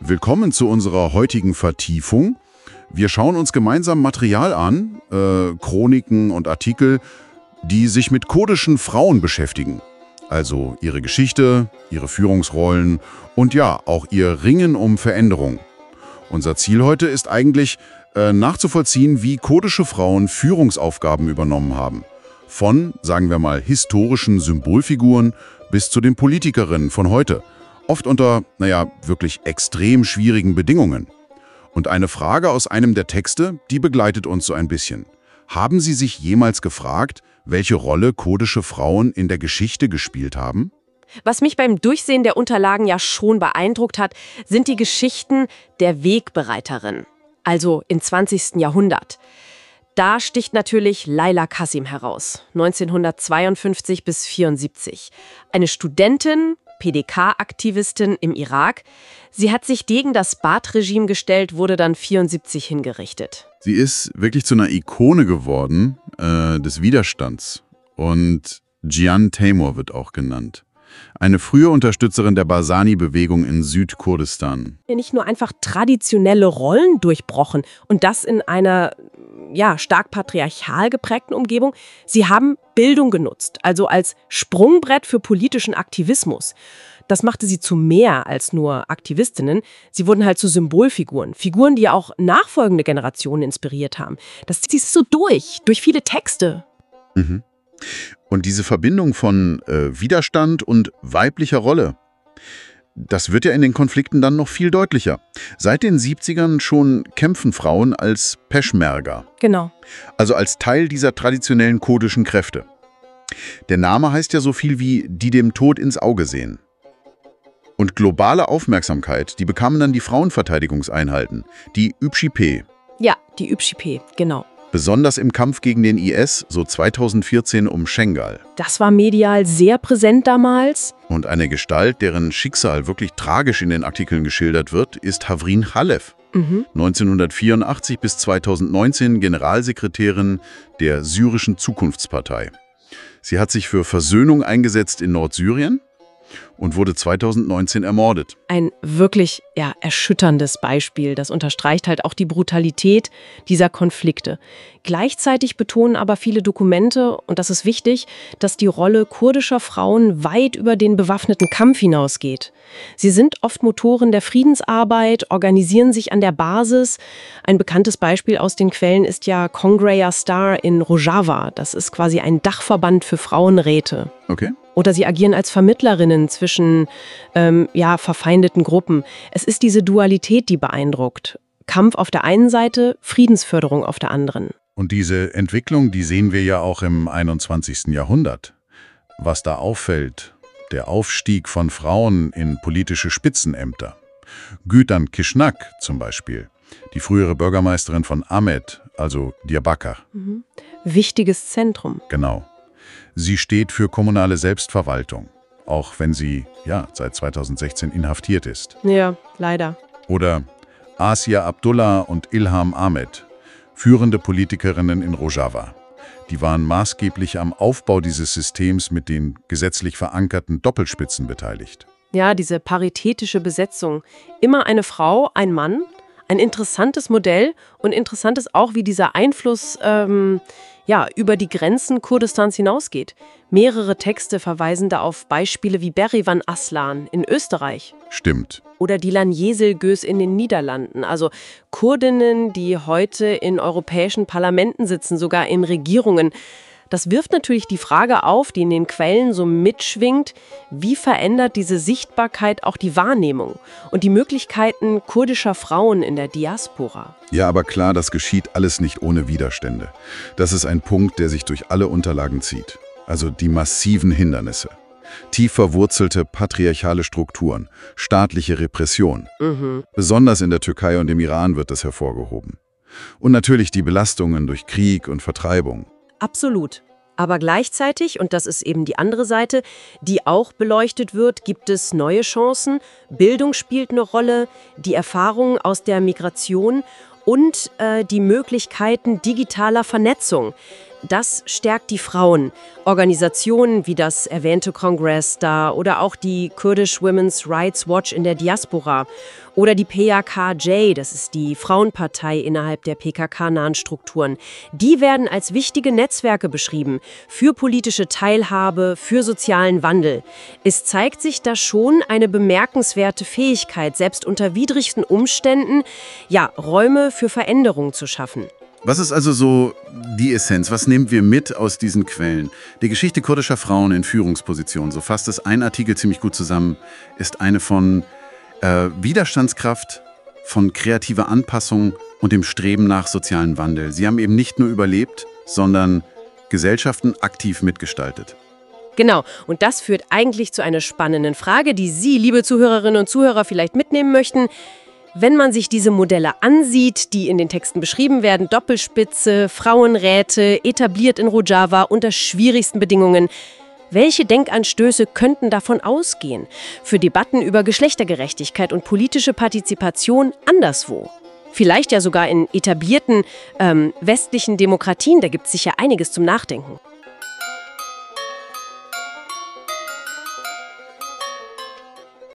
Willkommen zu unserer heutigen Vertiefung. Wir schauen uns gemeinsam Material an, Chroniken und Artikel, die sich mit kurdischen Frauen beschäftigen. Also ihre Geschichte, ihre Führungsrollen und ja, auch ihr Ringen um Veränderung. Unser Ziel heute ist eigentlich, nachzuvollziehen, wie kurdische Frauen Führungsaufgaben übernommen haben. Von, sagen wir mal, historischen Symbolfiguren bis zu den Politikerinnen von heute. Oft unter, wirklich extrem schwierigen Bedingungen. Und eine Frage aus einem der Texte, die begleitet uns so ein bisschen. Haben Sie sich jemals gefragt, welche Rolle kurdische Frauen in der Geschichte gespielt haben? Was mich beim Durchsehen der Unterlagen ja schon beeindruckt hat, sind die Geschichten der Wegbereiterin, also im 20. Jahrhundert. Da sticht natürlich Layla Qasim heraus, 1952 bis 1974. Eine Studentin, PDK-Aktivistin im Irak. Sie hat sich gegen das Baath-Regime gestellt, wurde dann 1974 hingerichtet. Sie ist wirklich zu einer Ikone geworden des Widerstands. Und Gian Taimur wird auch genannt. Eine frühe Unterstützerin der Barzani-Bewegung in Südkurdistan. Nicht nur einfach traditionelle Rollen durchbrochen und das in einer stark patriarchal geprägten Umgebung. Sie haben Bildung genutzt, also als Sprungbrett für politischen Aktivismus. Das machte sie zu mehr als nur Aktivistinnen. Sie wurden halt zu Symbolfiguren. Figuren, die auch nachfolgende Generationen inspiriert haben. Das zieht sich so durch viele Texte. Mhm. Und diese Verbindung von Widerstand und weiblicher Rolle, das wird ja in den Konflikten dann noch viel deutlicher. Seit den 70ern schon kämpfen Frauen als Peschmerga. Genau. Also als Teil dieser traditionellen kurdischen Kräfte. Der Name heißt ja so viel wie die dem Tod ins Auge sehen. Und globale Aufmerksamkeit, die bekamen dann die Frauenverteidigungseinheiten, die YPG. Ja, die YPG, genau. Besonders im Kampf gegen den IS, so 2014 um Schengal. Das war medial sehr präsent damals. Und eine Gestalt, deren Schicksal wirklich tragisch in den Artikeln geschildert wird, ist Havrin Khalef. 1984 bis 2019 Generalsekretärin der syrischen Zukunftspartei. Sie hat sich für Versöhnung eingesetzt in Nordsyrien und wurde 2019 ermordet. Ein wirklich erschütterndes Beispiel. Das unterstreicht halt auch die Brutalität dieser Konflikte. Gleichzeitig betonen aber viele Dokumente, und das ist wichtig, dass die Rolle kurdischer Frauen weit über den bewaffneten Kampf hinausgeht. Sie sind oft Motoren der Friedensarbeit, organisieren sich an der Basis. Ein bekanntes Beispiel aus den Quellen ist ja Congraya Star in Rojava. Das ist quasi ein Dachverband für Frauenräte. Okay. Oder sie agieren als Vermittlerinnen zwischen verfeindeten Gruppen. Es ist diese Dualität, die beeindruckt. Kampf auf der einen Seite, Friedensförderung auf der anderen. Und diese Entwicklung, die sehen wir ja auch im 21. Jahrhundert. Was da auffällt, der Aufstieg von Frauen in politische Spitzenämter. Gütan Kishnak zum Beispiel, die frühere Bürgermeisterin von Ahmed, also Diyarbakır. Wichtiges Zentrum. Genau. Sie steht für kommunale Selbstverwaltung, auch wenn sie seit 2016 inhaftiert ist. Ja, leider. Oder Asia Abdullah und Ilham Ahmed, führende Politikerinnen in Rojava. Die waren maßgeblich am Aufbau dieses Systems mit den gesetzlich verankerten Doppelspitzen beteiligt. Ja, diese paritätische Besetzung. Immer eine Frau, ein Mann. Ein interessantes Modell und interessant ist auch, wie dieser Einfluss über die Grenzen Kurdistans hinausgeht. Mehrere Texte verweisen da auf Beispiele wie Berivan Aslan in Österreich. Stimmt. Oder Dilan Yeşilgöz in den Niederlanden. Also Kurdinnen, die heute in europäischen Parlamenten sitzen, sogar in Regierungen. Das wirft natürlich die Frage auf, die in den Quellen so mitschwingt, wie verändert diese Sichtbarkeit auch die Wahrnehmung und die Möglichkeiten kurdischer Frauen in der Diaspora? Ja, aber klar, das geschieht alles nicht ohne Widerstände. Das ist ein Punkt, der sich durch alle Unterlagen zieht. Also die massiven Hindernisse. Tief verwurzelte patriarchale Strukturen, staatliche Repression. Besonders in der Türkei und im Iran wird das hervorgehoben. Und natürlich die Belastungen durch Krieg und Vertreibung. Absolut. Aber gleichzeitig, und das ist eben die andere Seite, die auch beleuchtet wird, gibt es neue Chancen. Bildung spielt eine Rolle, die Erfahrungen aus der Migration und die Möglichkeiten digitaler Vernetzung. das stärkt die Frauen. Organisationen wie das erwähnte Congress da oder auch die Kurdish Women's Rights Watch in der Diaspora oder die PKK, das ist die Frauenpartei innerhalb der PKK-nahen Strukturen. Die werden als wichtige Netzwerke beschrieben für politische Teilhabe, für sozialen Wandel. Es zeigt sich da schon eine bemerkenswerte Fähigkeit, selbst unter widrigsten Umständen, ja, Räume für Veränderung zu schaffen. Was ist also so die Essenz? Was nehmen wir mit aus diesen Quellen? Die Geschichte kurdischer Frauen in Führungspositionen, so fasst es ein Artikel ziemlich gut zusammen, ist eine von Widerstandskraft, von kreativer Anpassung und dem Streben nach sozialen Wandel. Sie haben eben nicht nur überlebt, sondern Gesellschaften aktiv mitgestaltet. Genau, und das führt eigentlich zu einer spannenden Frage, die Sie, liebe Zuhörerinnen und Zuhörer, vielleicht mitnehmen möchten. Wenn man sich diese Modelle ansieht, die in den Texten beschrieben werden, Doppelspitze, Frauenräte, etabliert in Rojava unter schwierigsten Bedingungen, welche Denkanstöße könnten davon ausgehen für Debatten über Geschlechtergerechtigkeit und politische Partizipation anderswo? Vielleicht ja sogar in etablierten westlichen Demokratien, da gibt es sicher einiges zum Nachdenken.